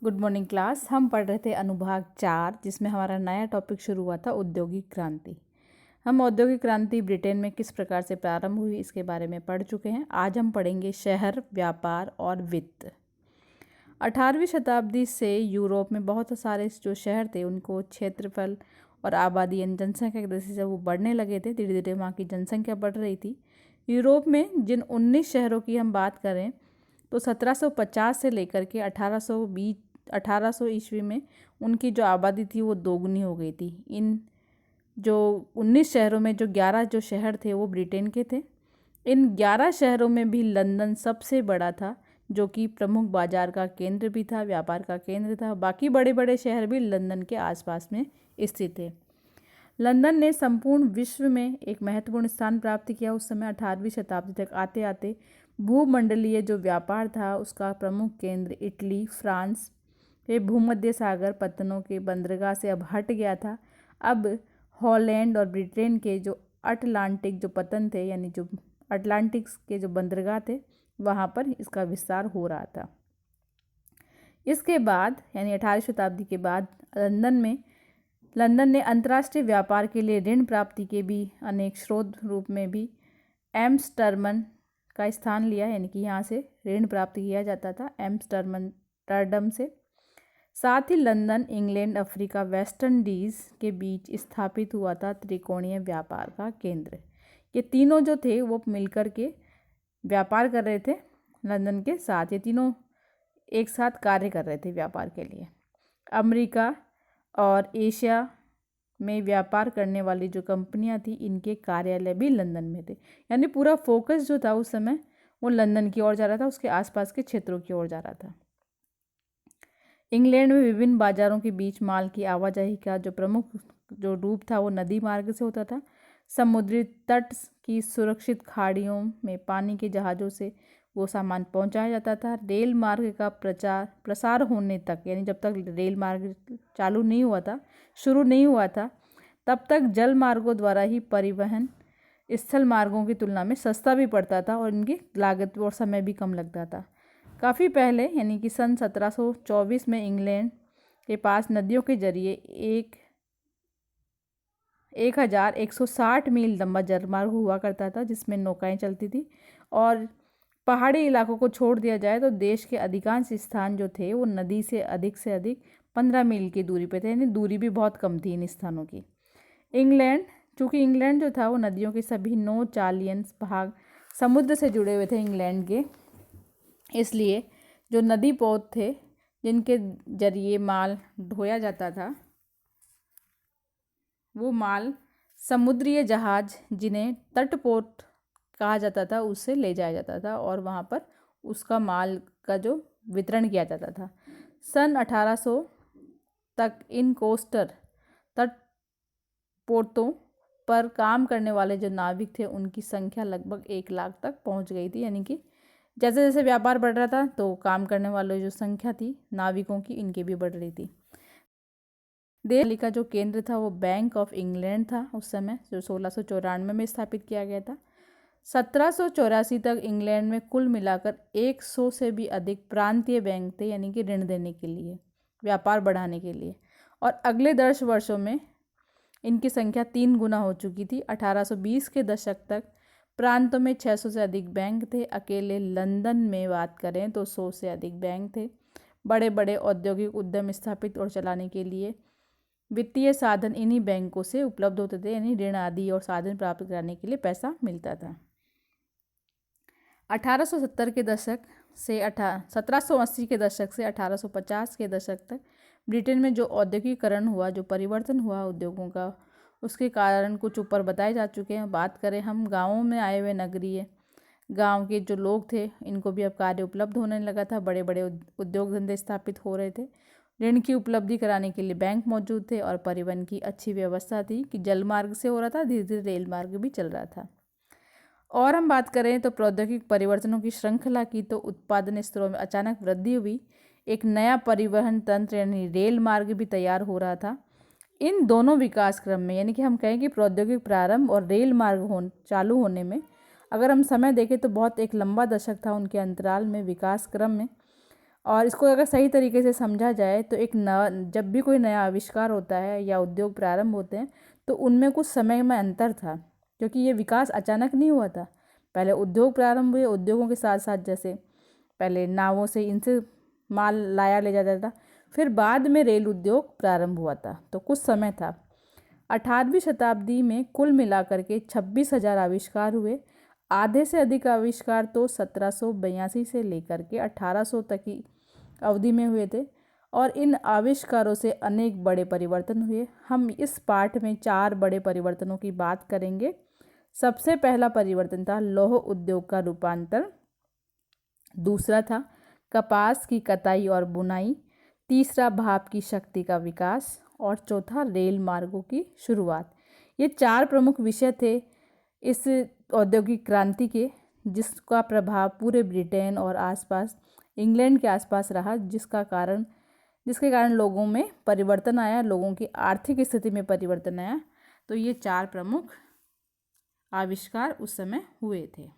Good morning class. हम पढ़ रहे थे अनुभाग 4 जिसमें हमारा नया टॉपिक शुरू हुआ था औद्योगिक क्रांति। हम औद्योगिक क्रांति ब्रिटेन में किस प्रकार से प्रारंभ हुई इसके बारे में पढ़ चुके हैं। आज हम पढ़ेंगे शहर, व्यापार और वित्त। 18वीं शताब्दी से यूरोप में बहुत सारे जो शहर थे उनको क्षेत्रफल और आबादी यानी जनसंख्या की दृष्टि से वो बढ़ने लगे थे। धीरे धीरे वहाँ की जनसंख्या बढ़ रही थी। यूरोप में जिन 19 शहरों की हम बात करें तो 1750 से लेकर के 1800 ईस्वी में उनकी जो आबादी थी वो दोगुनी हो गई थी। इन जो 19 शहरों में जो 11 जो शहर थे वो ब्रिटेन के थे। इन 11 शहरों में भी लंदन सबसे बड़ा था, जो कि प्रमुख बाजार का केंद्र भी था, व्यापार का केंद्र था। बाकी बड़े बड़े शहर भी लंदन के आसपास में स्थित थे। लंदन ने संपूर्ण विश्व में एक महत्वपूर्ण स्थान प्राप्त किया। उस समय 18वीं शताब्दी तक आते आते भूमंडलीय जो व्यापार था उसका प्रमुख केंद्र इटली, फ्रांस के भूमध्य सागर पत्तनों के बंदरगाह से अब हट गया था। अब हॉलैंड और ब्रिटेन के जो अटलांटिक जो पतन थे यानी जो अटलांटिक के जो बंदरगाह थे वहाँ पर इसका विस्तार हो रहा था। इसके बाद यानी 18वीं शताब्दी के बाद लंदन ने अंतर्राष्ट्रीय व्यापार के लिए ऋण प्राप्ति के भी अनेक स्रोत रूप में भी एम्स्टर्डम का स्थान लिया, यानी कि यहाँ से ऋण प्राप्त किया जाता था एम्स्टर्डम से। साथ ही London England, Africa, West Indies के बीच स्थापित हुआ था त्रिकोणीय व्यापार का केंद्र। ये तीनों जो थे वो मिलकर के व्यापार कर रहे थे लंदन के साथ। ये तीनों एक साथ कार्य कर रहे थे व्यापार के लिए। अमेरिका और एशिया में व्यापार करने वाली जो कंपनियां थी इनके कार्यालय भी लंदन में थे। यानी पूरा फोकस जो था उस समय वो लंदन की ओर जा रहा था, उसके आसपास के क्षेत्रों की ओर जा रहा था। इंग्लैंड में विभिन्न बाजारों के बीच माल की आवाजाही का जो प्रमुख जो रूप था वो नदी मार्ग से होता था। समुद्री तट की सुरक्षित खाड़ियों में पानी के जहाज़ों से वो सामान पहुंचाया जाता था। रेल मार्ग का प्रसार होने तक, यानी जब तक रेल मार्ग शुरू नहीं हुआ था तब तक जल मार्गों द्वारा ही परिवहन स्थल मार्गों की तुलना में सस्ता भी पड़ता था और इनकी लागत और समय भी कम लगता था। काफ़ी पहले यानी कि सन 1724 में इंग्लैंड के पास नदियों के जरिए 1160 मील लंबा जलमार्ग हुआ करता था जिसमें नौकाएं चलती थी। और पहाड़ी इलाकों को छोड़ दिया जाए तो देश के अधिकांश स्थान जो थे वो नदी से अधिक 15 मील की दूरी पे थे, यानी दूरी भी बहुत कम थी इन स्थानों की। चूँकि इंग्लैंड जो था वो नदियों के सभी 9 चालियन भाग समुद्र से जुड़े हुए थे इंग्लैंड के, इसलिए जो नदी पोत थे जिनके जरिए माल ढोया जाता था वो माल समुद्रीय जहाज जिन्हें तटपोत कहा जाता था उससे ले जाया जाता था और वहाँ पर उसका माल का जो वितरण किया जाता था। सन 1800 तक इन कोस्टर तटपोतों पर काम करने वाले जो नाविक थे उनकी संख्या लगभग 1 लाख तक पहुँच गई थी। यानी कि जैसे जैसे व्यापार बढ़ रहा था तो काम करने वालों जो संख्या थी नाविकों की इनकी भी बढ़ रही थी। दिल्ली का जो केंद्र था वो बैंक ऑफ इंग्लैंड था उस समय, जो 1694 में स्थापित किया गया था। 1784 तक इंग्लैंड में कुल मिलाकर 100 से भी अधिक प्रांतीय बैंक थे, यानी कि ऋण देने के लिए, व्यापार बढ़ाने के लिए। और अगले 10 वर्षों में इनकी संख्या 3 गुना हो चुकी थी। 1820 के दशक तक प्रांतों में 600 से अधिक बैंक थे। अकेले लंदन में बात करें तो 100 से अधिक बैंक थे। बड़े बड़े औद्योगिक उद्यम स्थापित और चलाने के लिए वित्तीय साधन इन्हीं बैंकों से उपलब्ध होते थे, यानी ऋण आदि और साधन प्राप्त करने के लिए पैसा मिलता था। 1870 के दशक से 1780 के दशक से 1850 के दशक तक ब्रिटेन में जो औद्योगिकरण हुआ, जो परिवर्तन हुआ उद्योगों का, उसके कारण कुछ ऊपर बताए जा चुके हैं। बात करें हम गाँवों में आए हुए नगरीय गांव के जो लोग थे इनको भी अब कार्य उपलब्ध होने लगा था। बड़े बड़े उद्योग धंधे स्थापित हो रहे थे। ऋण की उपलब्धि कराने के लिए बैंक मौजूद थे और परिवहन की अच्छी व्यवस्था थी कि जल मार्ग से हो रहा था, धीरे धीरे रेल मार्ग भी चल रहा था। और हम बात करें तो प्रौद्योगिक परिवर्तनों की श्रृंखला की तो उत्पादन स्तरों में अचानक वृद्धि हुई। एक नया परिवहन तंत्र यानी रेल मार्ग भी तैयार हो रहा था। इन दोनों विकास क्रम में, यानी कि हम कहें कि प्रौद्योगिक प्रारंभ और रेल मार्ग चालू होने में अगर हम समय देखें तो बहुत एक लंबा दशक था उनके अंतराल में विकास क्रम में। और इसको अगर सही तरीके से समझा जाए तो जब भी कोई नया आविष्कार होता है या उद्योग प्रारंभ होते हैं तो उनमें कुछ समय में अंतर था, क्योंकि ये विकास अचानक नहीं हुआ था। पहले उद्योग प्रारंभ हुए, उद्योगों के साथ साथ जैसे पहले नावों से इनसे माल लाया ले जाता था, फिर बाद में रेल उद्योग प्रारंभ हुआ था, तो कुछ समय था। 18वीं शताब्दी में कुल मिलाकर के 26,000 आविष्कार हुए। आधे से अधिक आविष्कार तो 1782 से लेकर के 1800 तक की अवधि में हुए थे, और इन आविष्कारों से अनेक बड़े परिवर्तन हुए। हम इस पाठ में 4 बड़े परिवर्तनों की बात करेंगे। सबसे पहला परिवर्तन था लौह उद्योग का रूपांतर, दूसरा था कपास की कताई और बुनाई, तीसरा भाप की शक्ति का विकास, और चौथा रेल मार्गों की शुरुआत। ये 4 प्रमुख विषय थे इस औद्योगिक क्रांति के, जिसका प्रभाव पूरे ब्रिटेन और आसपास इंग्लैंड के आसपास रहा, जिसके कारण लोगों में परिवर्तन आया, लोगों की आर्थिक स्थिति में परिवर्तन आया। तो ये 4 प्रमुख आविष्कार उस समय हुए थे।